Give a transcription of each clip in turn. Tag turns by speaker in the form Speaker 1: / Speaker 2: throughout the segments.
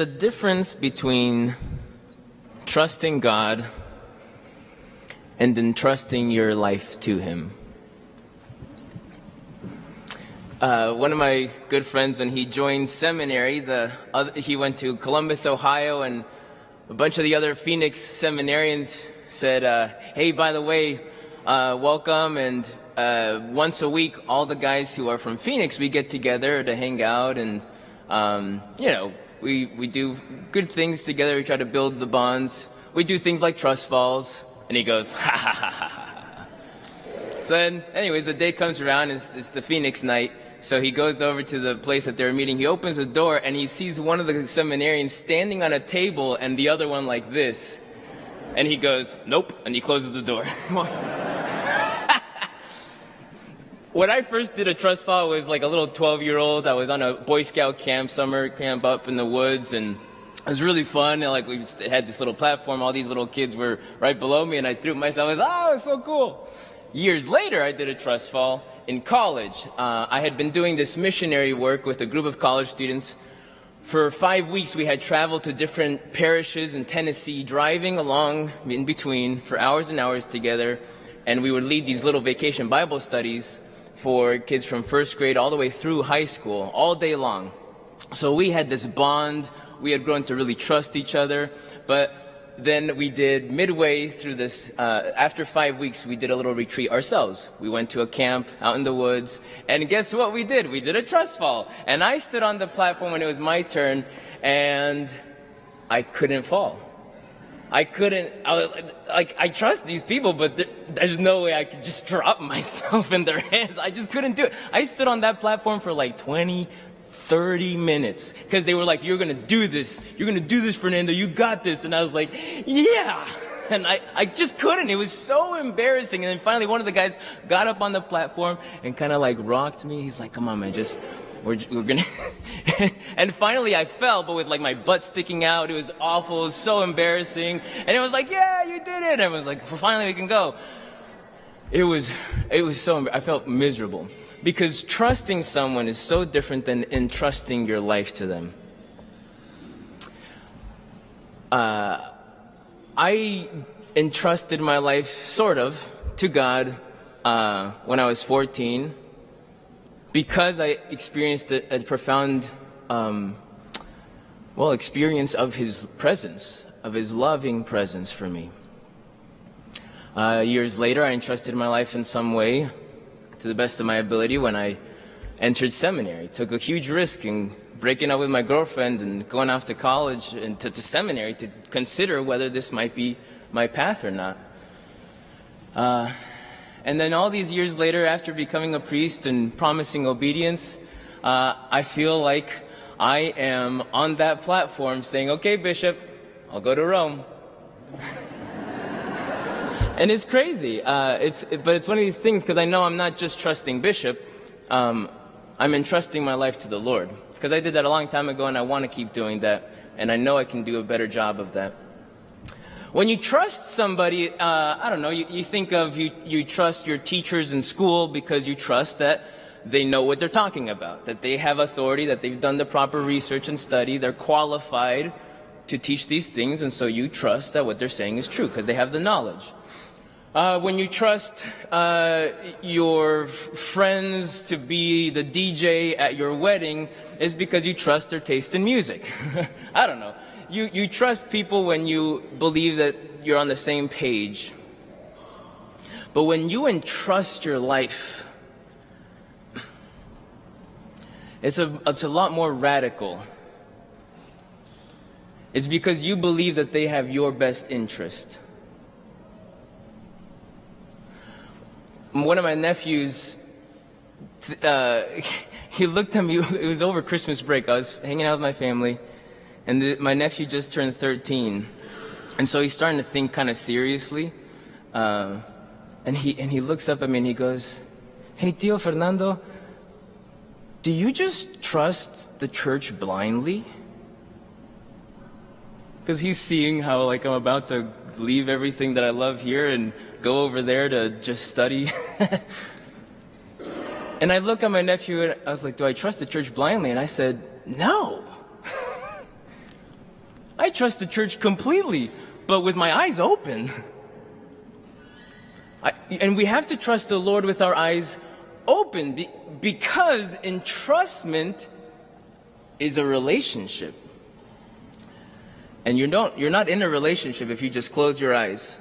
Speaker 1: The difference between trusting God and entrusting your life to Him. One of my good friends, when he joined seminary, he went to Columbus, Ohio, and a bunch of the other Phoenix seminarians said, hey, by the way, welcome, and once a week, all the guys who are from Phoenix, we get together to hang out, and, we do good things together. We try to build the bonds. We do things like trust falls. And he goes, ha, ha, ha, ha, ha. So then, anyways, the day comes around. It's the Phoenix night. So he goes over to the place that they're meeting. He opens the door, and he sees one of the seminarians standing on a table and the other one like this. And he goes, nope, and he closes the door. When I first did a trust fall, I was like a little 12-year-old. I was on a Boy Scout camp, summer camp up in the woods, and it was really fun. And, we had this little platform. All these little kids were right below me, and I threw myself. I was, it was so cool. Years later, I did a trust fall in college. I had been doing this missionary work with a group of college students. For 5 weeks, we had traveled to different parishes in Tennessee, driving along in between for hours and hours together. And we would lead these little vacation Bible studies for kids from first grade all the way through high school, all day long. So we had this bond. We had grown to really trust each other. But then we did, midway through this, after 5 weeks, we did a little retreat ourselves. We went to a camp out in the woods. And guess what we did? We did a trust fall. And I stood on the platform when it was my turn, and I couldn't fall. I trust these people, but there's no way I could just drop myself in their hands. I just couldn't do it. I stood on that platform for like 20, 30 minutes because they were like, you're going to do this. You're going to do this, Fernando. You got this. And I was like, yeah. And I just couldn't. It was so embarrassing. And then finally one of the guys got up on the platform and kind of rocked me. He's like, come on, man, we're gonna and finally I fell, but with my butt sticking out. It was awful. It was so embarrassing. And it was like, yeah, you did it. And I was like, finally we can go. It was so, I felt miserable because trusting someone is so different than entrusting your life to them. I entrusted my life sort of to God when I was 14. Because I experienced a profound, experience of His presence, of His loving presence for me. Years later, I entrusted my life in some way, to the best of my ability, when I entered seminary. Took a huge risk in breaking up with my girlfriend and going off to college and to seminary to consider whether this might be my path or not. And then all these years later, after becoming a priest and promising obedience, I feel like I am on that platform saying, okay, Bishop, I'll go to Rome. And it's crazy. But it's one of these things because I know I'm not just trusting Bishop. I'm entrusting my life to the Lord. Because I did that a long time ago and I want to keep doing that. And I know I can do a better job of that. When you trust somebody, you think of you trust your teachers in school because you trust that they know what they're talking about, that they have authority, that they've done the proper research and study, they're qualified to teach these things, and so you trust that what they're saying is true because they have the knowledge. When you trust your friends to be the DJ at your wedding is because you trust their taste in music. I don't know. You trust people when you believe that you're on the same page. But when you entrust your life, it's a lot more radical. It's because you believe that they have your best interest. One of my nephews, he looked at me, it was over Christmas break. I was hanging out with my family. And my nephew just turned 13, and so he's starting to think kind of seriously. And he looks up at me and he goes, "Hey, Tío Fernando, do you just trust the church blindly?" Because he's seeing how I'm about to leave everything that I love here and go over there to just study. And I look at my nephew and I was like, "Do I trust the church blindly?" And I said, "No." I trust the church completely, but with my eyes open. And we have to trust the Lord with our eyes open because entrustment is a relationship. And you're not in a relationship if you just close your eyes.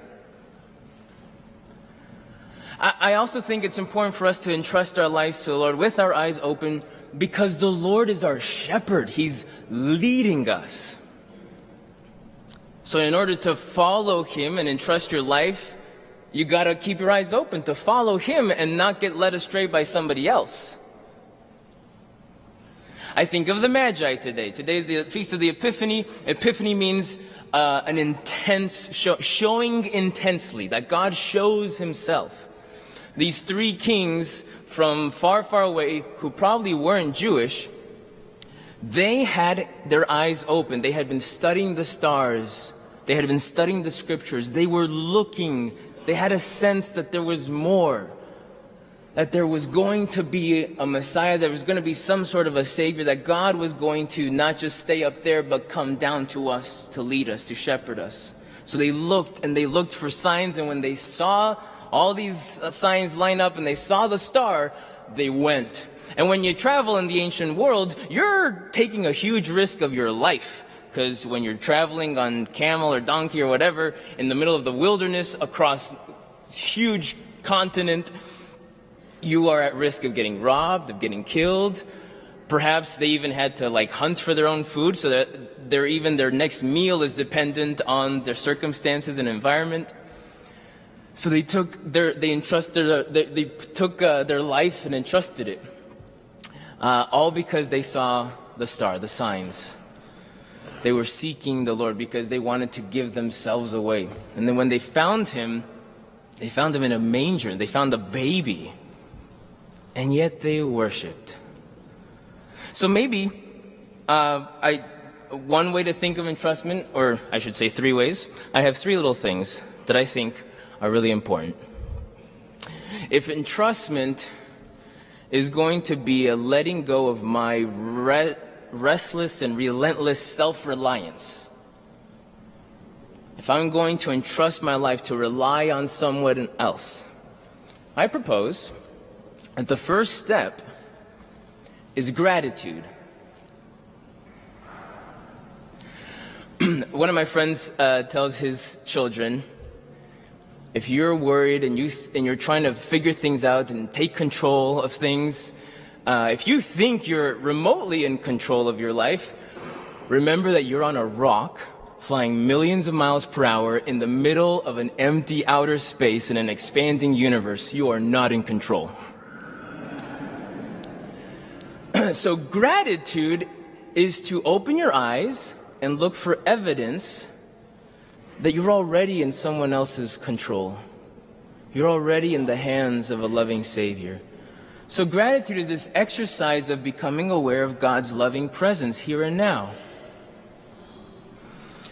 Speaker 1: I also think it's important for us to entrust our lives to the Lord with our eyes open because the Lord is our shepherd. He's leading us. So in order to follow Him and entrust your life, you got to keep your eyes open to follow Him and not get led astray by somebody else. I think of the Magi today. Today is the Feast of the Epiphany. Epiphany means an intense, showing intensely, that God shows Himself. These three kings from far, far away, who probably weren't Jewish, they had their eyes open. They had been studying the stars. They had been studying the scriptures. They were looking. They had a sense that there was more. That there was going to be a Messiah, there was going to be some sort of a Savior, that God was going to not just stay up there, but come down to us, to lead us, to shepherd us. So they looked and they looked for signs, and when they saw all these signs line up and they saw the star, they went. And when you travel in the ancient world, you're taking a huge risk of your life. Because when you're traveling on camel or donkey or whatever, in the middle of the wilderness, across this huge continent, you are at risk of getting robbed, of getting killed. Perhaps they even had to hunt for their own food, so that their next meal is dependent on their circumstances and environment. So they took their life and entrusted it, all because they saw the star, the signs. They were seeking the Lord because they wanted to give themselves away. And then when they found Him in a manger. They found a baby. And yet they worshipped. So maybe one way to think of entrustment, or I should say 3 ways. I have 3 little things that I think are really important. If entrustment is going to be a letting go of my restless and relentless self-reliance, if I'm going to entrust my life to rely on someone else, I propose that the first step is gratitude. One of my friends tells his children, if you're worried and you're trying to figure things out and take control of things, if you think you're remotely in control of your life, remember that you're on a rock flying millions of miles per hour in the middle of an empty outer space in an expanding universe. You are not in control. So gratitude is to open your eyes and look for evidence that you're already in someone else's control. You're already in the hands of a loving Savior. So gratitude is this exercise of becoming aware of God's loving presence here and now.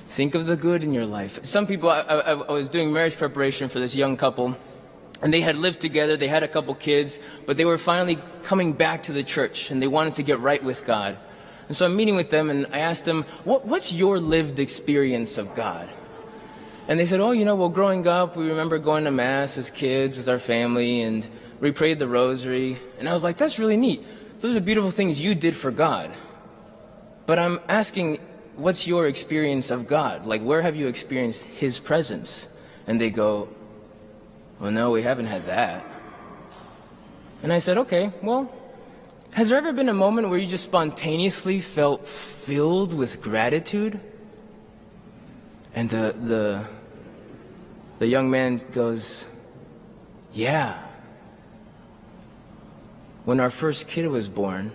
Speaker 1: Think of the good in your life. Some people, I was doing marriage preparation for this young couple, and they had lived together, they had a couple kids, but they were finally coming back to the church, and they wanted to get right with God. And so I'm meeting with them, and I asked them, what's your lived experience of God? And they said, well, growing up, we remember going to Mass as kids with our family, and we prayed the rosary. And I was like, that's really neat. Those are beautiful things you did for God. But I'm asking, what's your experience of God? Where have you experienced His presence? And they go, well, no, we haven't had that. And I said, okay, well, has there ever been a moment where you just spontaneously felt filled with gratitude? And the young man goes, yeah. When our first kid was born,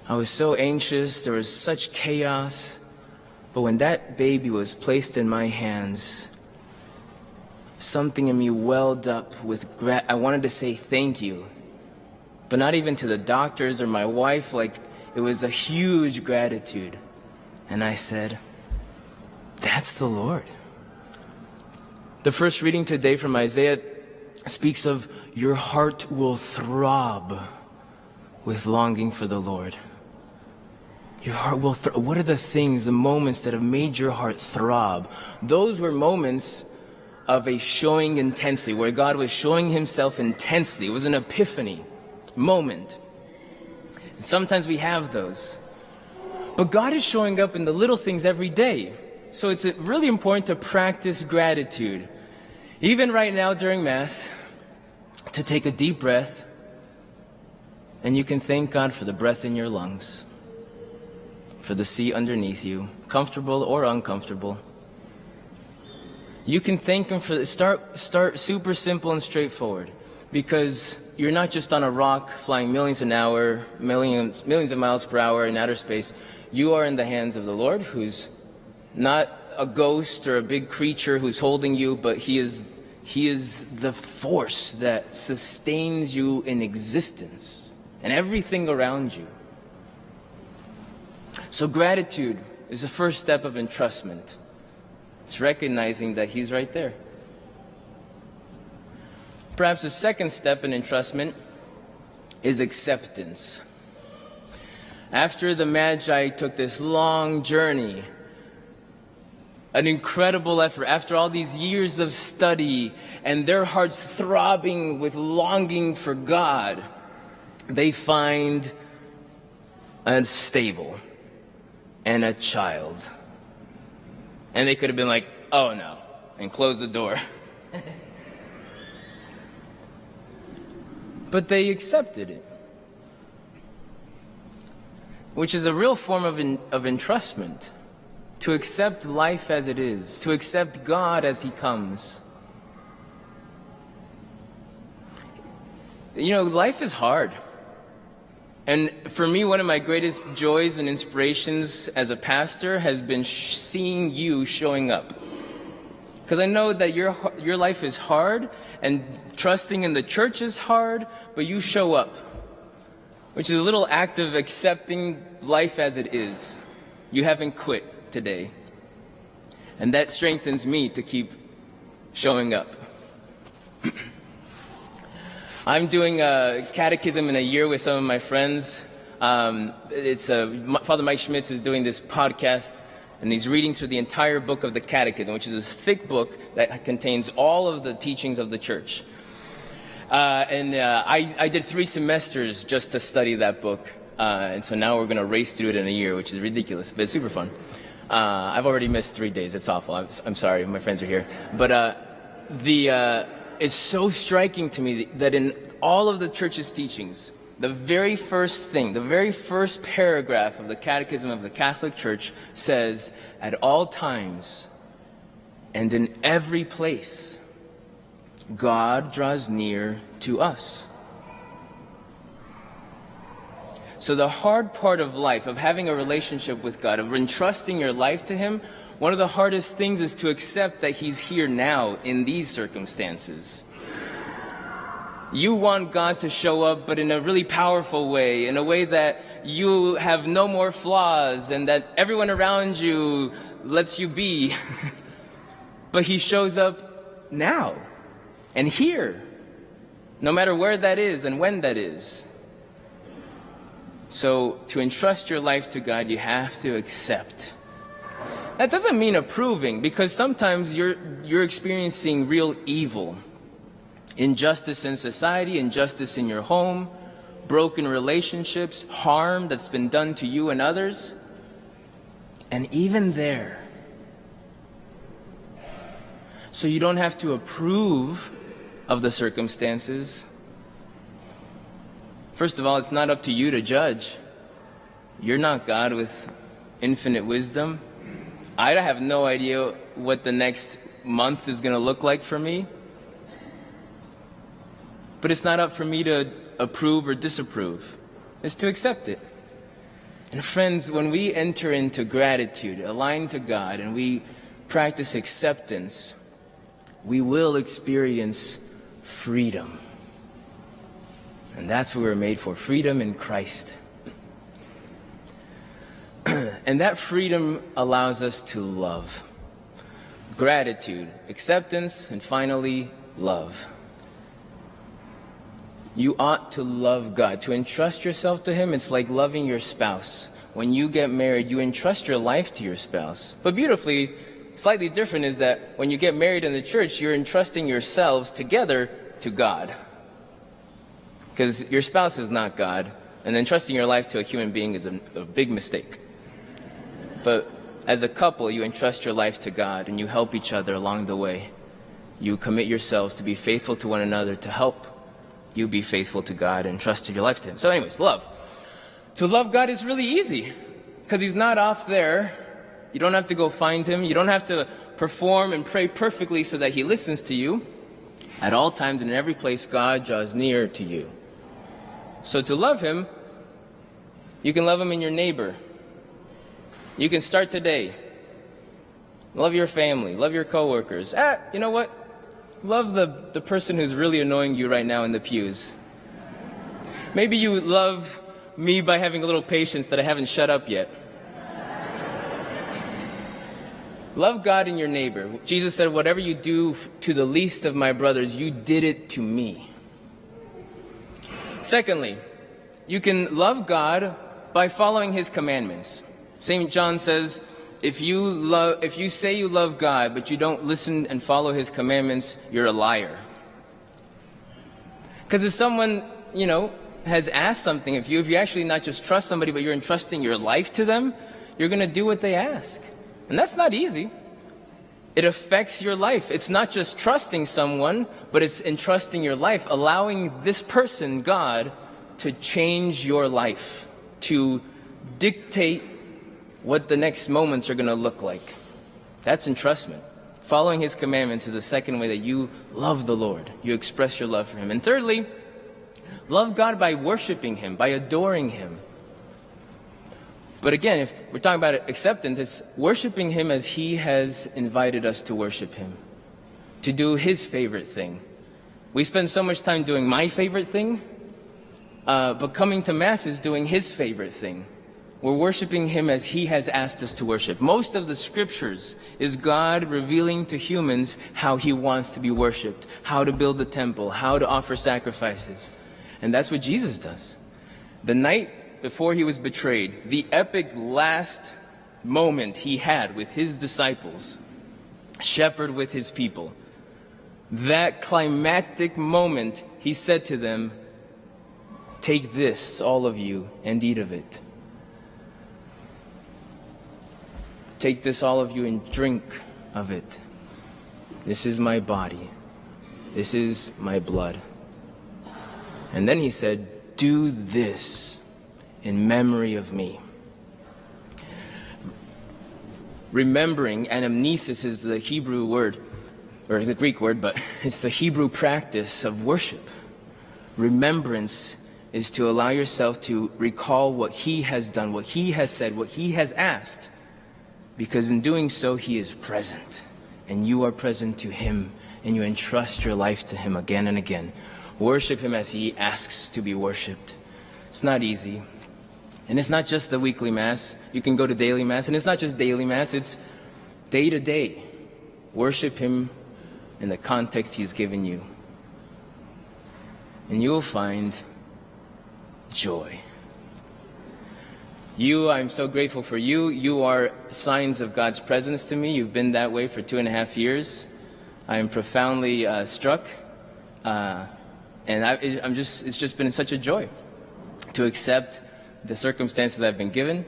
Speaker 1: I was so anxious, there was such chaos. But when that baby was placed in my hands, something in me welled up with I wanted to say thank you. But not even to the doctors or my wife, it was a huge gratitude. And I said, that's the Lord. The first reading today from Isaiah speaks of your heart will throb with longing for the Lord. Your heart will what are the things, the moments that have made your heart throb? Those were moments of a showing intensely, where God was showing himself intensely. It was an epiphany moment. And sometimes we have those. But God is showing up in the little things every day. So it's really important to practice gratitude. Even right now during Mass, to take a deep breath, and you can thank God for the breath in your lungs, for the seat underneath you, comfortable or uncomfortable. You can thank him for start super simple and straightforward, because you're not just on a rock flying millions an hour, millions of miles per hour in outer space. You are in the hands of the Lord, who's not a ghost or a big creature who's holding you, but he is the force that sustains you in existence and everything around you. So gratitude is the first step of entrustment. It's recognizing that he's right there. Perhaps the second step in entrustment is acceptance. After the Magi took this long journey, an incredible effort, after all these years of study and their hearts throbbing with longing for God, they find a stable and a child. And they could have been like, oh no, and close the door. But they accepted it, which is a real form of entrustment. To accept life as it is, to accept God as he comes. You know, life is hard. And for me, one of my greatest joys and inspirations as a pastor has been seeing you showing up. Because I know that your life is hard, and trusting in the church is hard, but you show up, which is a little act of accepting life as it is. You haven't quit today. And that strengthens me to keep showing up. I'm doing a catechism in a year with some of my friends. Father Mike Schmitz is doing this podcast, and he's reading through the entire book of the Catechism, which is a thick book that contains all of the teachings of the church. I did 3 semesters just to study that book. And so now we're going to race through it in a year, which is ridiculous, but it's super fun. I've already missed 3 days. It's awful. I'm sorry. My friends are here. But it's so striking to me that in all of the church's teachings, the very first thing, the very first paragraph of the Catechism of the Catholic Church says, at all times and in every place, God draws near to us. So the hard part of life, of having a relationship with God, of entrusting your life to him, one of the hardest things is to accept that he's here now in these circumstances. You want God to show up, but in a really powerful way, in a way that you have no more flaws and that everyone around you lets you be. But he shows up now and here, no matter where that is and when that is. So to entrust your life to God, you have to accept. That doesn't mean approving, because sometimes you're experiencing real evil. Injustice in society, injustice in your home, broken relationships, harm that's been done to you and others. And even there, so you don't have to approve of the circumstances. First of all, it's not up to you to judge. You're not God with infinite wisdom. I have no idea what the next month is going to look like for me. But it's not up for me to approve or disapprove. It's to accept it. And friends, when we enter into gratitude, aligned to God, and we practice acceptance, we will experience freedom. And that's what we're made for, freedom in Christ. And that freedom allows us to love. Gratitude, acceptance, and finally, love. You ought to love God. To entrust yourself to him, it's like loving your spouse. when you get married, you entrust your life to your spouse. But beautifully, slightly different is that when you get married in the church, you're entrusting yourselves together to God. Because your spouse is not God, and entrusting your life to a human being is a big mistake. But as a couple, you entrust your life to God, and you help each other along the way. You commit yourselves to be faithful to one another to help you be faithful to God and trust your life to Him. So anyways, love. To love God is really easy, because He's not off there. You don't have to go find Him. You don't have to perform and pray perfectly so that He listens to you. At all times and in every place, God draws near to you. So to love Him, you can love Him in your neighbor. You can start today. Love your family. Love your coworkers. You know what? Love the person who's really annoying you right now in the pews. Maybe you love me by having a little patience that I haven't shut up yet. Love God and your neighbor. Jesus said, whatever you do to the least of my brothers, you did it to me. Secondly, you can love God by following His commandments. St. John says, if you say you love God, but you don't listen and follow His commandments, you're a liar. Because if someone, has asked something of you, if you actually not just trust somebody, but you're entrusting your life to them, you're going to do what they ask. And that's not easy. It affects your life. It's not just trusting someone, but it's entrusting your life, allowing this person, God, to change your life, to dictate what the next moments are going to look like. That's entrustment. Following His commandments is the second way that you love the Lord. You express your love for Him. And thirdly, love God by worshiping Him, by adoring Him. But again, if we're talking about acceptance, it's worshiping Him as He has invited us to worship Him, to do His favorite thing. We spend so much time doing my favorite thing, but coming to Mass is doing His favorite thing. We're worshiping Him as He has asked us to worship. Most of the scriptures is God revealing to humans how He wants to be worshipped, how to build the temple, how to offer sacrifices. And that's what Jesus does. The night before He was betrayed, the epic last moment He had with His disciples, shepherd with His people, that climactic moment, He said to them, "Take this, all of you, and eat of it. Take this, all of you, and drink of it. This is my body. This is my blood." And then He said, "Do this in memory of me." Remembering, anamnesis is the Hebrew word, or the Greek word, but it's the Hebrew practice of worship. Remembrance is to allow yourself to recall what He has done, what He has said, what He has asked. Because in doing so, He is present, and you are present to Him, and you entrust your life to Him again and again. Worship Him as He asks to be worshipped. It's not easy. And it's not just the weekly Mass. You can go to daily Mass, and it's not just daily Mass, it's day to day. Worship Him in the context He's given you. And you will find joy. I'm so grateful for you. You are signs of God's presence to me. You've been that way for 2.5 years. I am profoundly struck. It's just been such a joy to accept the circumstances I've been given.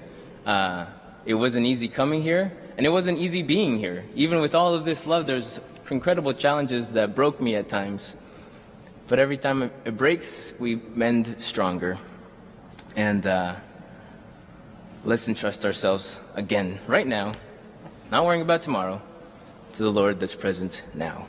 Speaker 1: It wasn't easy coming here, and it wasn't easy being here. Even with all of this love, there's incredible challenges that broke me at times. But every time it breaks, we mend stronger. And let's entrust ourselves again, right now, not worrying about tomorrow, to the Lord that's present now.